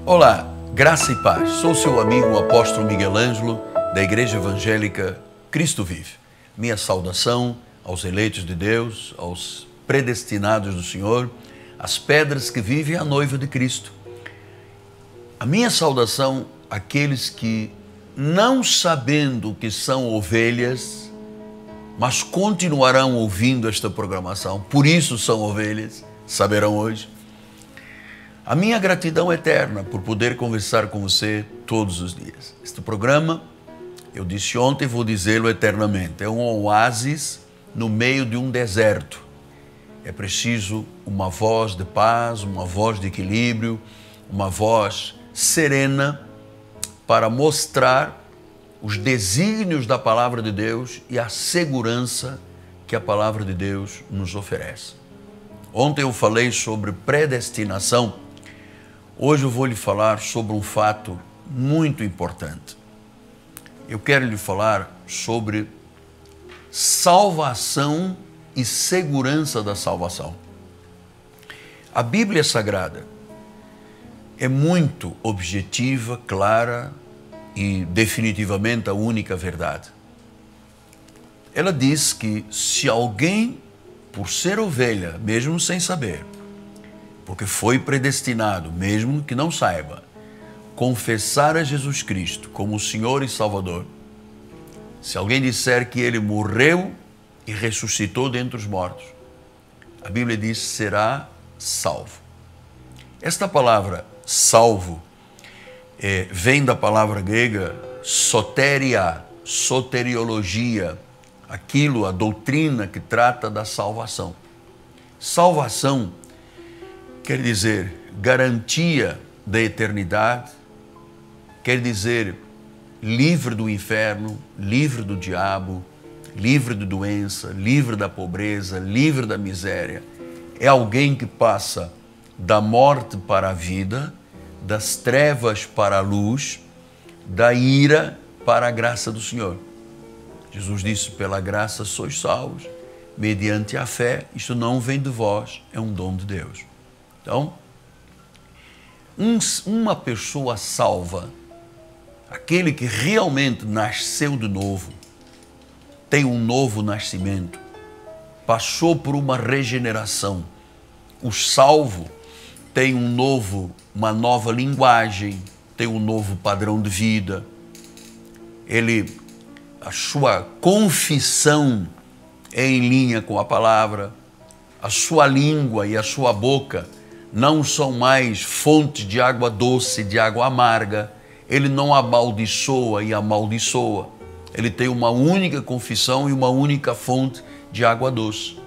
Olá, graça e paz. Sou seu amigo, o apóstolo Miguel Ângelo, da Igreja Evangélica Cristo Vive. Minha saudação aos eleitos de Deus, aos predestinados do Senhor, às pedras que vivem a noiva de Cristo. A minha saudação àqueles que, não sabendo que são ovelhas, mas continuarão ouvindo esta programação, por isso são ovelhas, saberão hoje. A minha gratidão eterna por poder conversar com você todos os dias. Este programa, eu disse ontem e vou dizê-lo eternamente, é um oásis no meio de um deserto. É preciso uma voz de paz, uma voz de equilíbrio, uma voz serena para mostrar os desígnios da palavra de Deus e a segurança que a palavra de Deus nos oferece. Ontem eu falei sobre predestinação. Hoje eu vou lhe falar sobre um fato muito importante. Eu quero lhe falar sobre salvação e segurança da salvação. A Bíblia Sagrada é muito objetiva, clara e definitivamente a única verdade. Ela diz que se alguém, por ser ovelha, mesmo sem saber, porque foi predestinado, mesmo que não saiba, confessar a Jesus Cristo como Senhor e Salvador, se alguém disser que Ele morreu e ressuscitou dentre os mortos, a Bíblia diz, será salvo. Esta palavra salvo vem da palavra grega soteria, soteriologia, aquilo, a doutrina que trata da salvação. Salvação quer dizer garantia da eternidade, quer dizer livre do inferno, livre do diabo, livre de doença, livre da pobreza, livre da miséria. É alguém que passa da morte para a vida, das trevas para a luz, da ira para a graça do Senhor. Jesus disse, pela graça sois salvos, mediante a fé, isto não vem de vós, é um dom de Deus. Então, uma pessoa salva, aquele que realmente nasceu de novo, tem um novo nascimento, passou por uma regeneração. O salvo tem uma nova linguagem, tem um novo padrão de vida. A sua confissão é em linha com a palavra, a sua língua e a sua boca não são mais fontes de água doce, de água amarga. Ele não amaldiçoa e amaldiçoa. Ele tem uma única confissão e uma única fonte de água doce.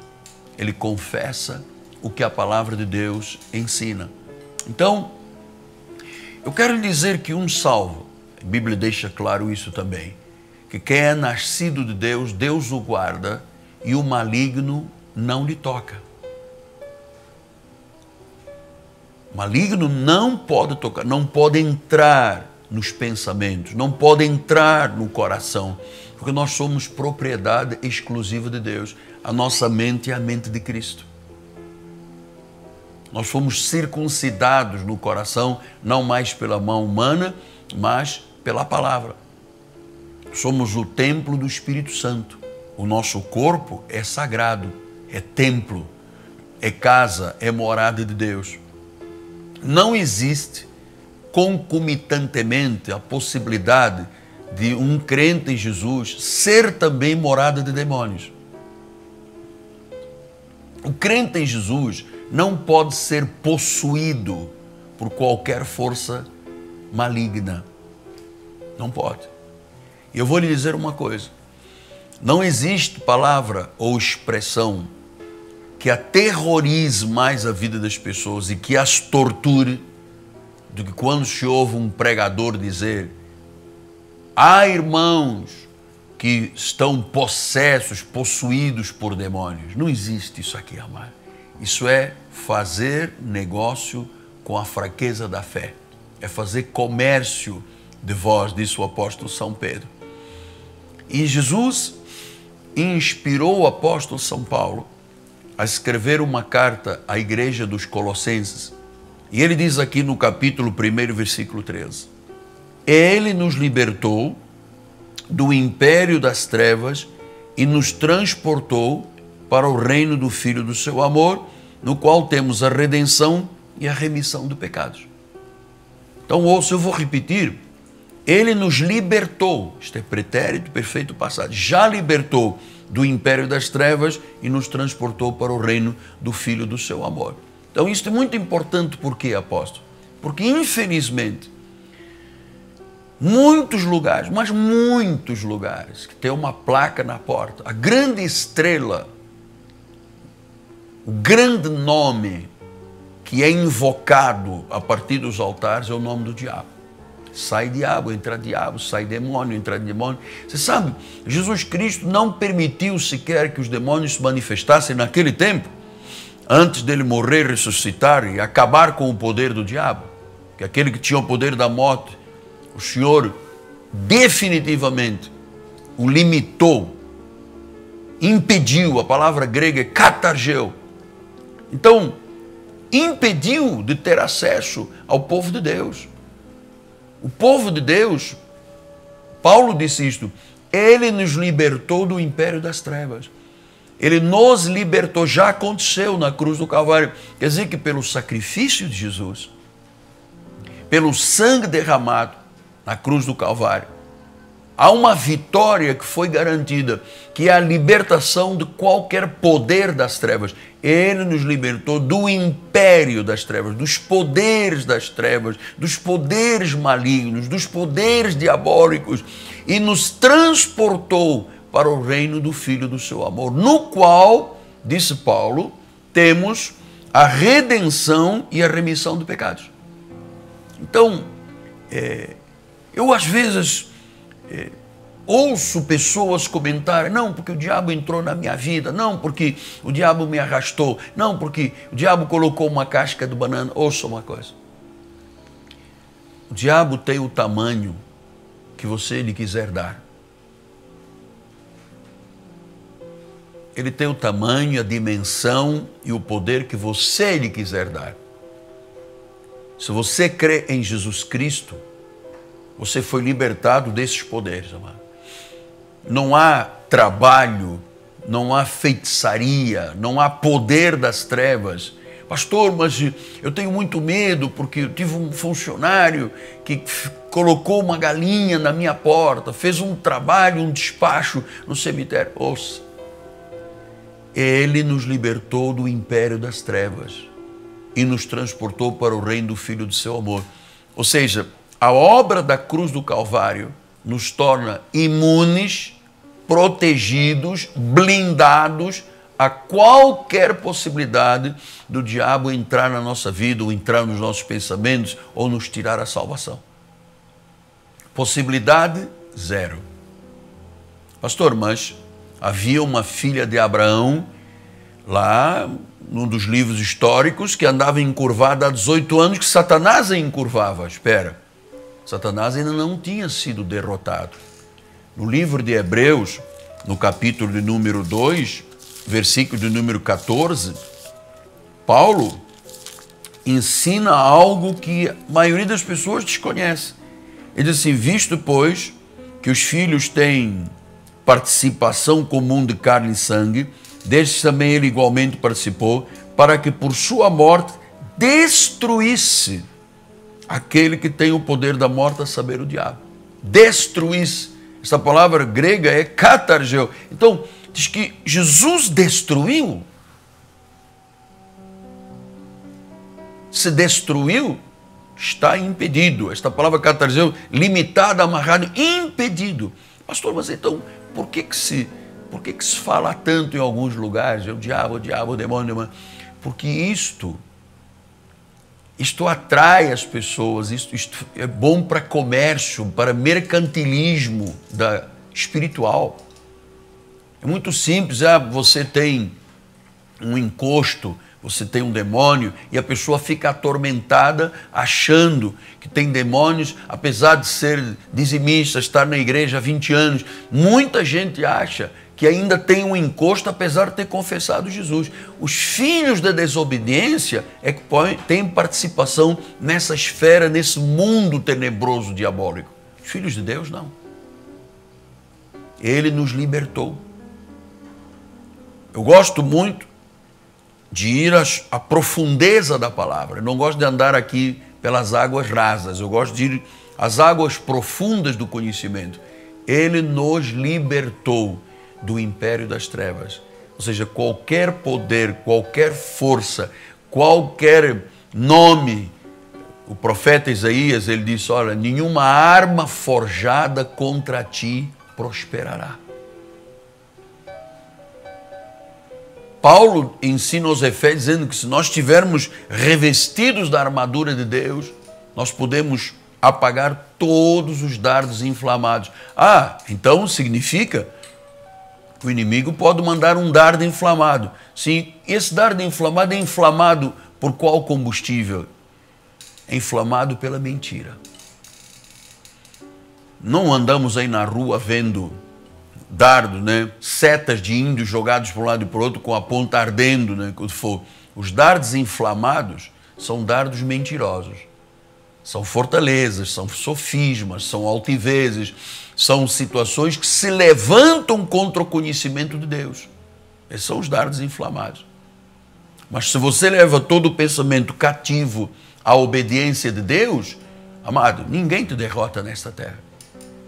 Ele confessa o que a palavra de Deus ensina. Então, eu quero lhe dizer que um salvo, a Bíblia deixa claro isso também, que quem é nascido de Deus, Deus o guarda e o maligno não lhe toca. O maligno não pode tocar, não pode entrar nos pensamentos, não pode entrar no coração, porque nós somos propriedade exclusiva de Deus. A nossa mente é a mente de Cristo. Nós fomos circuncidados no coração, não mais pela mão humana, mas pela palavra. Somos o templo do Espírito Santo. O nosso corpo é sagrado, é templo, é casa, é morada de Deus. Não existe concomitantemente a possibilidade de um crente em Jesus ser também morada de demônios. O crente em Jesus não pode ser possuído por qualquer força maligna. Não pode. E eu vou lhe dizer uma coisa. Não existe palavra ou expressão que aterrorize mais a vida das pessoas e que as torture do que quando se ouve um pregador dizer: há irmãos que estão possessos, possuídos por demônios. Não existe isso aqui, amado. Isso é fazer negócio com a fraqueza da fé. É fazer comércio de vós, disse o apóstolo São Pedro. E Jesus inspirou o apóstolo São Paulo a escrever uma carta à igreja dos Colossenses, E ele diz aqui no capítulo 1, versículo 13: Ele nos libertou do império das trevas e nos transportou para o reino do Filho do seu amor, no qual temos a redenção e a remissão de pecados. Então, ouça, eu vou repetir. Ele nos libertou, isto é pretérito perfeito passado, já libertou do império das trevas e nos transportou para o reino do Filho do seu amor. Então, isso é muito importante. Por quê, apóstolo? Porque, infelizmente, muitos lugares, mas muitos lugares, que tem uma placa na porta, a grande estrela, o grande nome que é invocado a partir dos altares é o nome do diabo. Sai diabo, entra diabo, sai demônio, entra demônio. Você sabe, Jesus Cristo não permitiu sequer que os demônios se manifestassem naquele tempo, antes dele morrer, ressuscitar e acabar com o poder do diabo. Que aquele que tinha o poder da morte, o Senhor definitivamente o limitou, impediu, a palavra grega é katargeu. Então, impediu de ter acesso ao povo de Deus. O povo de Deus, Paulo disse isto, ele nos libertou do império das trevas. Ele nos libertou, já aconteceu na cruz do Calvário. Quer dizer que pelo sacrifício de Jesus, pelo sangue derramado na cruz do Calvário, há uma vitória que foi garantida, que é a libertação de qualquer poder das trevas. Ele nos libertou do império das trevas, dos poderes das trevas, dos poderes malignos, dos poderes diabólicos, e nos transportou para o reino do Filho do seu amor, no qual, disse Paulo, temos a redenção e a remissão de pecados. Então, eu às vezes ouço pessoas comentarem, não, porque o diabo entrou na minha vida, não, porque o diabo me arrastou, não, porque o diabo colocou uma casca de banana. Ouça uma coisa, o diabo tem o tamanho que você lhe quiser dar. Ele tem o tamanho, a dimensão e o poder que você lhe quiser dar. Se você crê em Jesus Cristo, você foi libertado desses poderes, amado. Não há trabalho, não há feitiçaria, não há poder das trevas. Pastor, mas eu tenho muito medo porque eu tive um funcionário que colocou uma galinha na minha porta, fez um trabalho, um despacho no cemitério. Ouça, ele nos libertou do império das trevas e nos transportou para o reino do Filho do seu amor. Ou seja, a obra da cruz do Calvário nos torna imunes, protegidos, blindados a qualquer possibilidade do diabo entrar na nossa vida, ou entrar nos nossos pensamentos, ou nos tirar a salvação. Possibilidade zero. Pastor, mas havia uma filha de Abraão, lá num dos livros históricos, que andava encurvada há 18 anos, que Satanás a encurvava. Espera, Satanás ainda não tinha sido derrotado. No livro de Hebreus, no capítulo de número 2, versículo de número 14, Paulo ensina algo que a maioria das pessoas desconhece. Ele diz assim, visto, pois, que os filhos têm participação comum de carne e sangue, destes também ele igualmente participou, para que por sua morte destruísse aquele que tem o poder da morte, a saber, o diabo. Destruísse. Essa palavra grega é katargeu. Então, diz que Jesus destruiu. Se destruiu, está impedido. Esta palavra katargeu, limitado, amarrado, impedido. Pastor, mas então, por que se fala tanto em alguns lugares? O diabo, o demônio. Porque isto atrai as pessoas, isto é bom para comércio, para mercantilismo espiritual. É muito simples, você tem um encosto, você tem um demônio, e a pessoa fica atormentada achando que tem demônios, apesar de ser dizimista, estar na igreja há 20 anos. Muita gente acha que ainda tem um encosto apesar de ter confessado Jesus. Os filhos da desobediência é que têm participação nessa esfera, nesse mundo tenebroso diabólico. Os filhos de Deus não. Ele nos libertou. Eu gosto muito de ir à profundeza da palavra. Eu não gosto de andar aqui pelas águas rasas. Eu gosto de ir às águas profundas do conhecimento. Ele nos libertou do império das trevas. Ou seja, qualquer poder, qualquer força, qualquer nome. O profeta Isaías, ele disse, olha, nenhuma arma forjada contra ti prosperará. Paulo ensina aos Efésios dizendo que se nós estivermos revestidos da armadura de Deus, nós podemos apagar todos os dardos inflamados. Ah, então significa que o inimigo pode mandar um dardo inflamado. Sim, esse dardo inflamado é inflamado por qual combustível? É inflamado pela mentira. Não andamos aí na rua vendo dardos, né? Setas de índios jogados para um lado e para o outro com a ponta ardendo, né? Quando for. Os dardos inflamados são dardos mentirosos. São fortalezas, são sofismas, são altivezes, são situações que se levantam contra o conhecimento de Deus. Esses são os dardos inflamados. Mas se você leva todo o pensamento cativo à obediência de Deus, amado, ninguém te derrota nesta terra.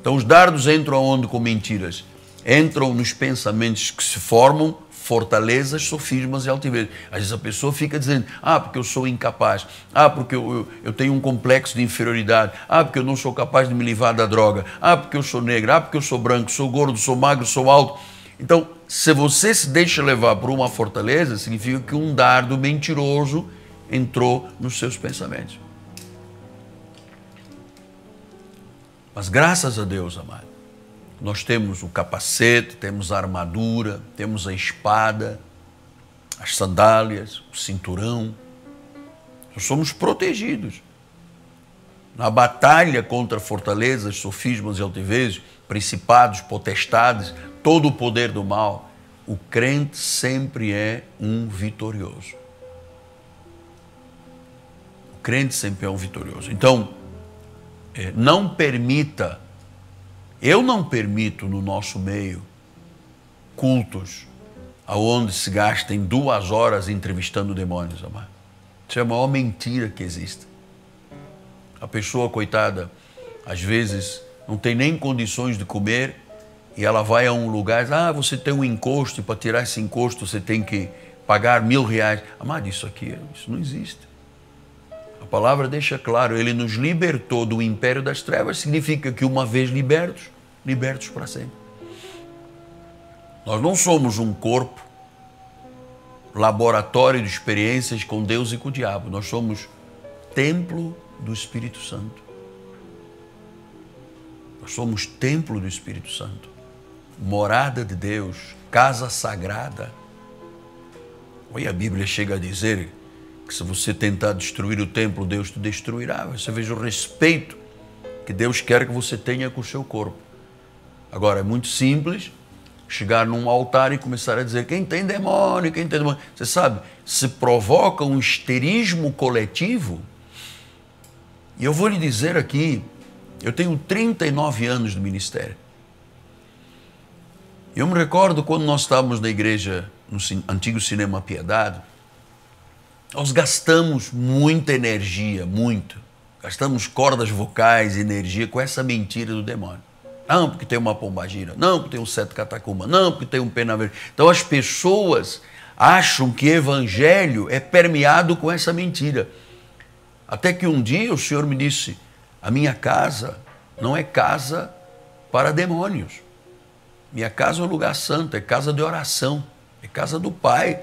Então os dardos entram aonde com mentiras? Entram nos pensamentos que se formam fortalezas, sofismas e altivez. Às vezes a pessoa fica dizendo, porque eu sou incapaz, porque eu tenho um complexo de inferioridade, porque eu não sou capaz de me livrar da droga, porque eu sou negro, porque eu sou branco, sou gordo, sou magro, sou alto. Então, se você se deixa levar por uma fortaleza, significa que um dardo mentiroso entrou nos seus pensamentos. Mas graças a Deus, amado, nós temos o capacete, temos a armadura, temos a espada, as sandálias, o cinturão. Nós somos protegidos. Na batalha contra fortalezas, sofismas e altivezes, principados, potestades, todo o poder do mal, o crente sempre é um vitorioso. O crente sempre é um vitorioso. Então, não permita, eu não permito no nosso meio cultos aonde se gastem 2 horas entrevistando demônios, amado. Isso é a maior mentira que existe. A pessoa, coitada, às vezes não tem nem condições de comer e ela vai a um lugar e diz, você tem um encosto e para tirar esse encosto você tem que pagar R$1.000. Amado, isso não existe. A palavra deixa claro, ele nos libertou do império das trevas, significa que uma vez libertos, libertos para sempre. Nós não somos um corpo, laboratório de experiências com Deus e com o diabo. Nós somos templo do Espírito Santo. Nós somos templo do Espírito Santo. Morada de Deus, casa sagrada. Olha, a Bíblia chega a dizer que se você tentar destruir o templo, Deus te destruirá. Você veja o respeito que Deus quer que você tenha com o seu corpo. Agora, é muito simples chegar num altar e começar a dizer quem tem demônio, quem tem demônio. Você sabe, se provoca um histerismo coletivo. E eu vou lhe dizer aqui, eu tenho 39 anos de ministério. Eu me recordo quando nós estávamos na igreja, no antigo Cinema Piedade, nós gastamos muita energia, muito. Gastamos cordas vocais, energia com essa mentira do demônio. Não, porque tem uma pombagira. Não, porque tem um 7 catacumba. Não, porque tem um pena verde. Então as pessoas acham que evangelho é permeado com essa mentira. Até que um dia o Senhor me disse, a minha casa não é casa para demônios. Minha casa é um lugar santo, é casa de oração, é casa do Pai.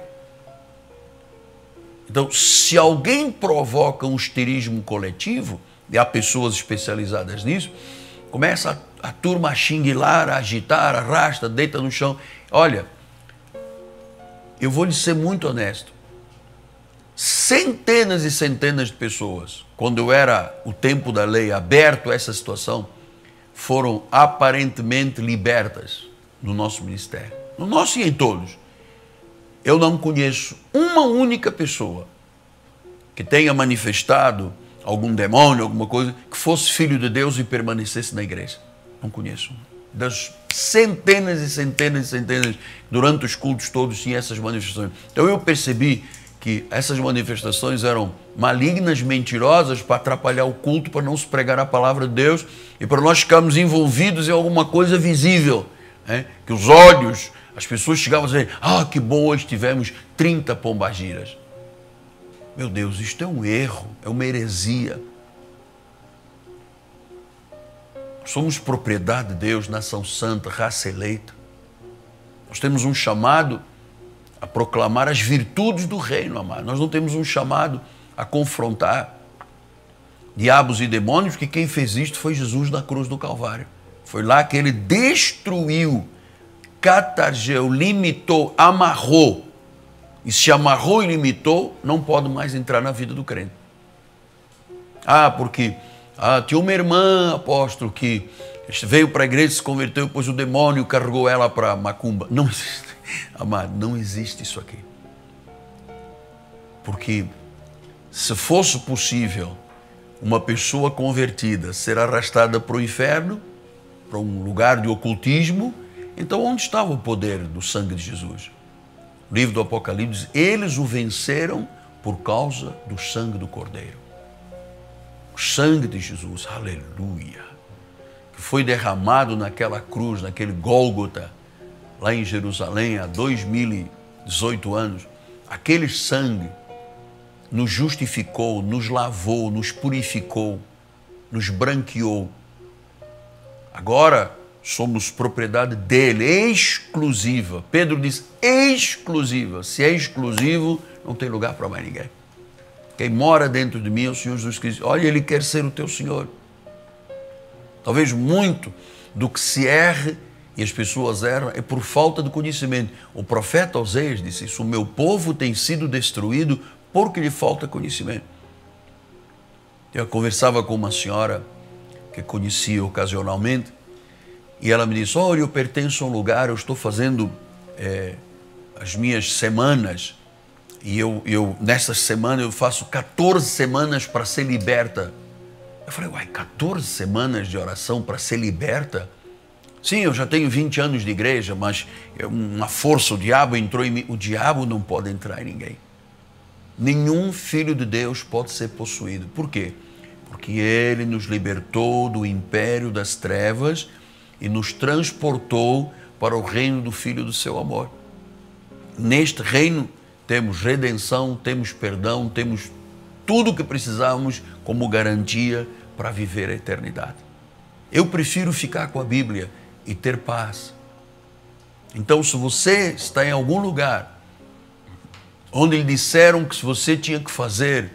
Então, se alguém provoca um histerismo coletivo, e há pessoas especializadas nisso, começa a turma a xinguilar, a agitar, arrasta, deita no chão. Olha, eu vou lhe ser muito honesto. Centenas e centenas de pessoas, quando eu era o tempo da lei aberto a essa situação, foram aparentemente libertas no nosso ministério. no nosso e em todos, eu não conheço uma única pessoa que tenha manifestado algum demônio, alguma coisa, que fosse filho de Deus e permanecesse na igreja. Não conheço. Das centenas e centenas e centenas, durante os cultos todos tinha essas manifestações. Então eu percebi que essas manifestações eram malignas, mentirosas, para atrapalhar o culto, para não se pregar a palavra de Deus e para nós ficarmos envolvidos em alguma coisa visível, né? Que os olhos, as pessoas chegavam a dizer, que bom, hoje tivemos 30 pombagiras. Meu Deus, isto é um erro, é uma heresia. Somos propriedade de Deus, nação santa, raça eleita. Nós temos um chamado a proclamar as virtudes do reino, amado. Nós não temos um chamado a confrontar diabos e demônios, porque quem fez isto foi Jesus na cruz do Calvário. Foi lá que ele destruiu, catargeu, limitou, amarrou. E se amarrou e limitou, não pode mais entrar na vida do crente. Porque tinha uma irmã, apóstolo, que veio para a igreja, se converteu, depois o demônio carregou ela para macumba. Não existe, amado, não existe isso aqui. Porque se fosse possível uma pessoa convertida ser arrastada para o inferno, para um lugar de ocultismo, então onde estava o poder do sangue de Jesus? O livro do Apocalipse diz, eles o venceram por causa do sangue do Cordeiro. O sangue de Jesus, aleluia, que foi derramado naquela cruz, naquele Gólgota, lá em Jerusalém, há 2018 anos. Aquele sangue nos justificou, nos lavou, nos purificou, nos branqueou. Agora somos propriedade dele, exclusiva. Pedro diz exclusiva. Se é exclusivo, não tem lugar para mais ninguém. Quem mora dentro de mim é o Senhor Jesus Cristo. Olha, Ele quer ser o teu Senhor. Talvez muito do que se erre e as pessoas erram é por falta de conhecimento. O profeta Oséias disse isso, o meu povo tem sido destruído porque lhe falta conhecimento. Eu conversava com uma senhora que conhecia ocasionalmente e ela me disse, olha, eu pertenço a um lugar, eu estou fazendo as minhas semanas e nessas semanas eu faço 14 semanas para ser liberta. Eu falei, 14 semanas de oração para ser liberta? Sim, eu já tenho 20 anos de igreja, mas uma força, o diabo entrou em mim. O diabo não pode entrar em ninguém. Nenhum filho de Deus pode ser possuído. Por quê? Porque ele nos libertou do império das trevas e nos transportou para o reino do Filho do seu amor. Neste reino temos redenção, temos perdão, temos tudo o que precisamos como garantia para viver a eternidade. Eu prefiro ficar com a Bíblia e ter paz. Então, se você está em algum lugar onde lhe disseram que se você tinha que fazer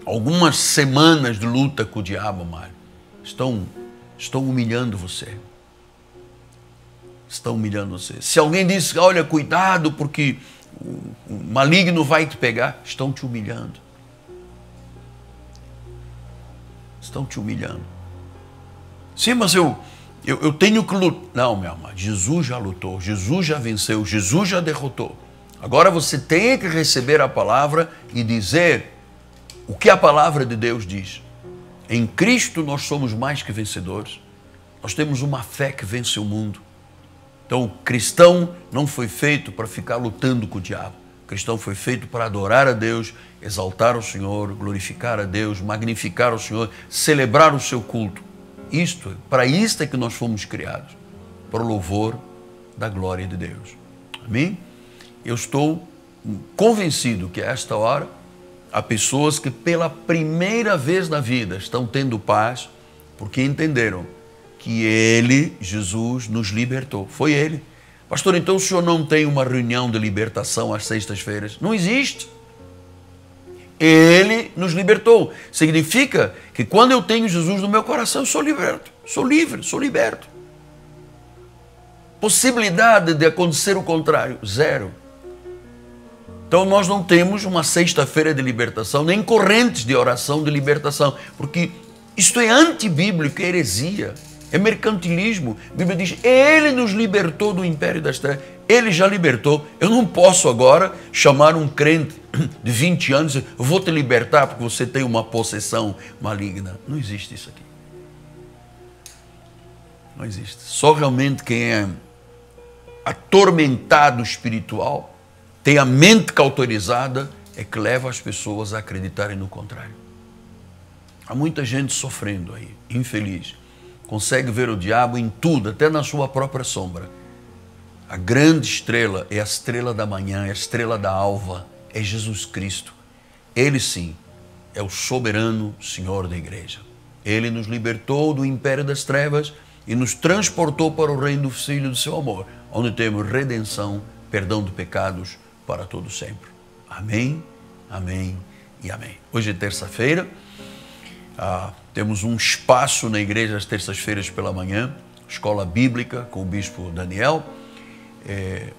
algumas semanas de luta com o diabo, Mário, estão humilhando você. Estão humilhando você. Se alguém disse, olha, cuidado porque o maligno vai te pegar, estão te humilhando. Estão te humilhando. Sim, mas eu tenho que lutar. Não, meu amado, Jesus já lutou, Jesus já venceu, Jesus já derrotou. Agora você tem que receber a palavra e dizer o que a palavra de Deus diz. Em Cristo nós somos mais que vencedores. Nós temos uma fé que vence o mundo. Então, o cristão não foi feito para ficar lutando com o diabo. O cristão foi feito para adorar a Deus, exaltar o Senhor, glorificar a Deus, magnificar o Senhor, celebrar o seu culto. Para isto é que nós fomos criados, para o louvor da glória de Deus. Amém? Eu estou convencido que a esta hora há pessoas que pela primeira vez na vida estão tendo paz porque entenderam que Ele, Jesus, nos libertou. Foi Ele. Pastor, então o senhor não tem uma reunião de libertação às sextas-feiras? Não existe. Ele nos libertou. Significa que quando eu tenho Jesus no meu coração, eu sou liberto. Sou livre, sou liberto. Possibilidade de acontecer o contrário, zero. Então nós não temos uma sexta-feira de libertação, nem correntes de oração de libertação, porque isto é antibíblico, é heresia. É mercantilismo. A Bíblia diz, Ele nos libertou do império das trevas. Ele já libertou. Eu não posso agora chamar um crente de 20 anos e eu vou te libertar porque você tem uma possessão maligna. Não existe isso aqui. Não existe. Só realmente quem é atormentado espiritual, tem a mente cauterizada, é que leva as pessoas a acreditarem no contrário. Há muita gente sofrendo aí, infeliz. Consegue ver o diabo em tudo, até na sua própria sombra. A grande estrela é a estrela da manhã, é a estrela da alva, é Jesus Cristo. Ele sim é o soberano Senhor da igreja. Ele nos libertou do império das trevas e nos transportou para o reino do Filho do seu amor, onde temos redenção, perdão de pecados para todo sempre. Amém, amém e amém. Hoje é terça-feira, temos um espaço na igreja às terças-feiras pela manhã, escola bíblica com o bispo Daniel,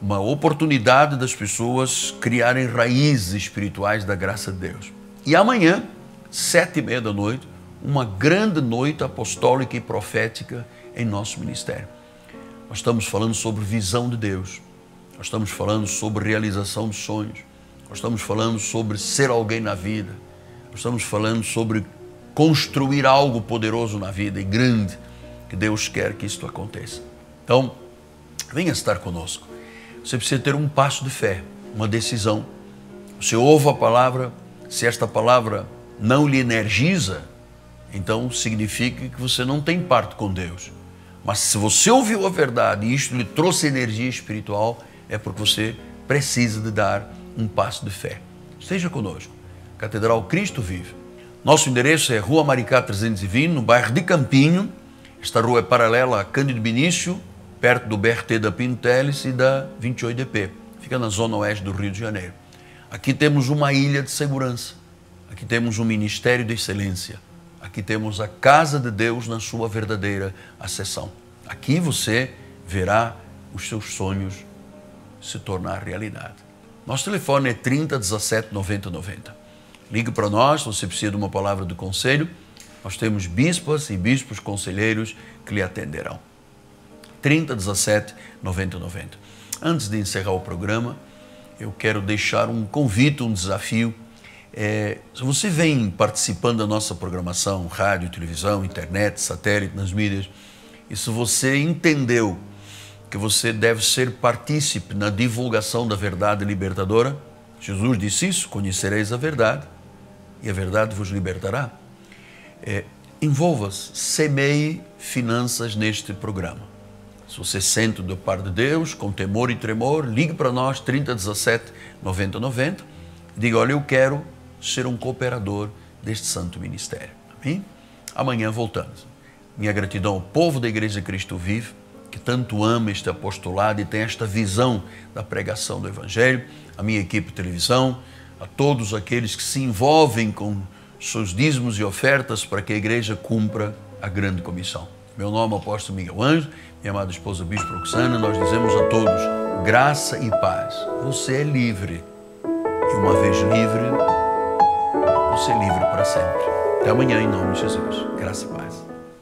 uma oportunidade das pessoas criarem raízes espirituais da graça de Deus. E amanhã, 7h30 da noite, uma grande noite apostólica e profética em nosso ministério. Nós estamos falando sobre visão de Deus, nós estamos falando sobre realização de sonhos, nós estamos falando sobre ser alguém na vida, nós estamos falando sobre construir algo poderoso na vida e grande, que Deus quer que isto aconteça. Então, venha estar conosco. Você precisa ter um passo de fé, uma decisão. Você ouve a palavra, se esta palavra não lhe energiza, então significa que você não tem parte com Deus. Mas se você ouviu a verdade e isto lhe trouxe energia espiritual, é porque você precisa de dar um passo de fé. Esteja conosco. Catedral Cristo Vive. Nosso endereço é Rua Maricá 320, no bairro de Campinho. Esta rua é paralela a Cândido Benício, perto do BRT da Pinto Teles e da 28DP. Fica na zona oeste do Rio de Janeiro. Aqui temos uma ilha de segurança. Aqui temos um ministério de excelência. Aqui temos a casa de Deus na sua verdadeira acessão. Aqui você verá os seus sonhos se tornar realidade. Nosso telefone é 30 17 90 90. Ligue para nós, se você precisa de uma palavra de conselho. Nós temos bispas e bispos conselheiros que lhe atenderão. 30 17 90 90. Antes de encerrar o programa, eu quero deixar um convite, um desafio. Se você vem participando da nossa programação, rádio, televisão, internet, satélite, nas mídias, e se você entendeu que você deve ser partícipe na divulgação da verdade libertadora, Jesus disse isso, conhecereis a verdade e a verdade vos libertará. Envolva-se, semeie finanças neste programa. Se você sente do par de Deus, com temor e tremor, ligue para nós, 30 17 90 90, e diga, olha, eu quero ser um cooperador deste santo ministério. Amém? Amanhã voltamos. Minha gratidão ao povo da Igreja Cristo Vive, que tanto ama este apostolado e tem esta visão da pregação do Evangelho, a minha equipe de televisão, a todos aqueles que se envolvem com seus dízimos e ofertas para que a igreja cumpra a grande comissão. Meu nome é o apóstolo Miguel Anjo, minha amada esposa Bispo Roxana, nós dizemos a todos, graça e paz. Você é livre e uma vez livre, você é livre para sempre. Até amanhã, em nome de Jesus. Graça e paz.